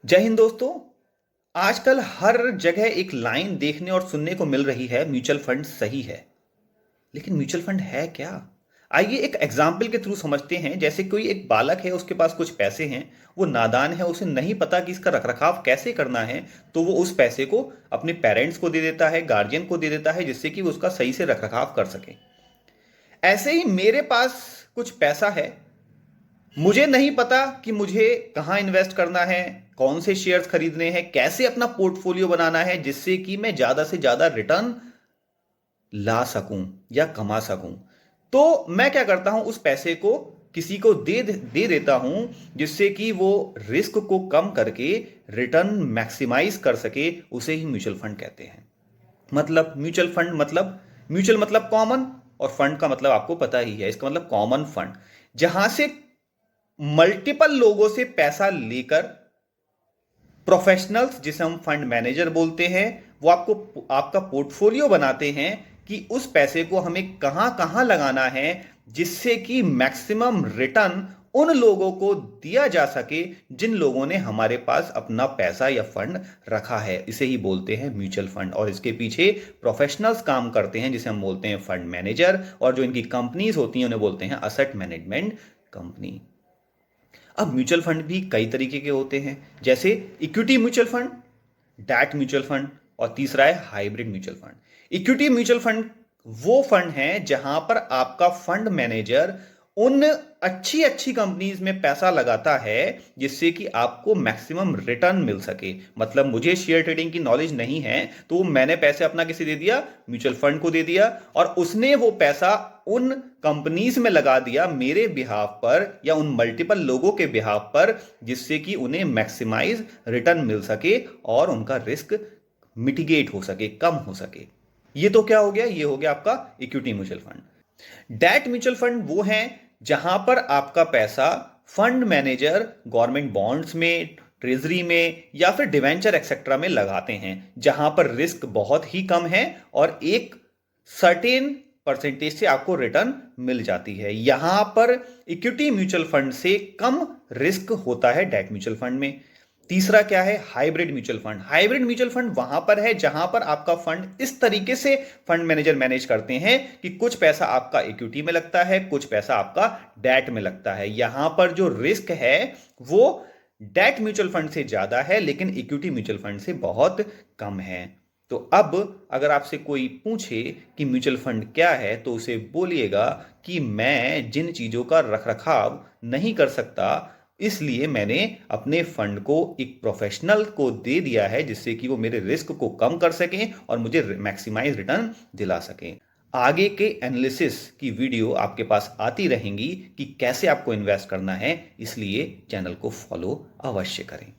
जय हिंद दोस्तों। आजकल हर जगह एक लाइन देखने और सुनने को मिल रही है, म्यूचुअल फंड सही है। लेकिन म्यूचुअल फंड है क्या? आइए एक एग्जाम्पल के थ्रू समझते हैं। जैसे कोई एक बालक है, उसके पास कुछ पैसे हैं, वो नादान है, उसे नहीं पता कि इसका रखरखाव कैसे करना है। तो वो उस पैसे को अपने पेरेंट्स को दे देता है, गार्जियन को दे देता है, जिससे कि वो उसका सही से रखरखाव कर सके। ऐसे ही मेरे पास कुछ पैसा है, मुझे नहीं पता कि मुझे कहाँ इन्वेस्ट करना है, कौन से शेयर्स खरीदने हैं, कैसे अपना पोर्टफोलियो बनाना है जिससे कि मैं ज्यादा से ज्यादा रिटर्न ला सकूं या कमा सकूं। तो मैं क्या करता हूं, उस पैसे को किसी को दे देता हूं, जिससे कि वो रिस्क को कम करके रिटर्न मैक्सिमाइज कर सके। उसे ही म्यूचुअल फंड कहते हैं। मतलब म्यूचुअल फंड मतलब म्यूचुअल मतलब कॉमन, और फंड का मतलब आपको पता ही है, इसका मतलब कॉमन फंड, जहां से मल्टीपल लोगों से पैसा लेकर प्रोफेशनल्स, जिसे हम फंड मैनेजर बोलते हैं, वो आपको आपका पोर्टफोलियो बनाते हैं कि उस पैसे को हमें कहां कहां लगाना है, जिससे कि मैक्सिमम रिटर्न उन लोगों को दिया जा सके जिन लोगों ने हमारे पास अपना पैसा या फंड रखा है। इसे ही बोलते हैं म्यूचुअल फंड, और इसके पीछे प्रोफेशनल्स काम करते हैं, जिसे हम बोलते हैं फंड मैनेजर, और जो इनकी कंपनीज होती हैं उन्हें बोलते हैं असेट मैनेजमेंट कंपनी। अब म्यूचुअल फंड भी कई तरीके के होते हैं, जैसे equity mutual fund, that mutual fund, और तीसरा है hybrid mutual fund. Equity mutual fund वो फंड है जहां पर आपका फंड मैनेजर उन अच्छी अच्छी कंपनीज में पैसा लगाता है जिससे कि आपको मैक्सिमम रिटर्न मिल सके। मतलब मुझे शेयर ट्रेडिंग की नॉलेज नहीं है, तो मैंने पैसे अपना किसे दे दिया, म्यूचुअल फंड को दे दिया, और उसने वो पैसा उन कंपनीज में लगा दिया मेरे बिहाफ पर या उन मल्टीपल लोगों के बिहाफ पर, जिससे कि उन्हें मैक्सिमाइज रिटर्न मिल सके और उनका रिस्क मिटिगेट हो सके, कम हो सके। ये तो क्या हो गया, ये हो गया आपका equity mutual fund. Debt mutual fund वो है जहां पर आपका पैसा फंड मैनेजर गवर्नमेंट बॉन्ड्स में, ट्रेजरी में, या फिर डिवेंचर एक्सेट्रा में लगाते हैं, जहां पर रिस्क बहुत ही कम है और एक सर्टेन परसेंटेज से आपको रिटर्न मिल जाती है। यहां पर इक्विटी म्यूचुअल फंड से कम रिस्क होता है डेट म्यूचुअल फंड में। तीसरा क्या है, hybrid mutual fund. Hybrid mutual fund वहां पर है जहां पर आपका फंड इस तरीके से फंड मैनेजर मैनेज करते हैं कि कुछ पैसा आपका इक्विटी में लगता है, कुछ पैसा आपका डेट में लगता है। यहां पर जो रिस्क है वो डेट म्यूचुअल फंड से ज्यादा है, लेकिन इक्विटी म्यूचुअल फंड से बहुत कम है। तो अब अगर आपसे कोई पूछे कि म्यूचुअल फंड क्या है, तो उसे बोलिएगा कि मैं जिन चीजों का रखरखाव नहीं कर सकता, इसलिए मैंने अपने फंड को एक प्रोफेशनल को दे दिया है, जिससे कि वो मेरे रिस्क को कम कर सकें और मुझे मैक्सिमाइज रिटर्न दिला सकें। आगे के एनालिसिस की वीडियो आपके पास आती रहेंगी कि कैसे आपको इन्वेस्ट करना है, इसलिए चैनल को फॉलो अवश्य करें।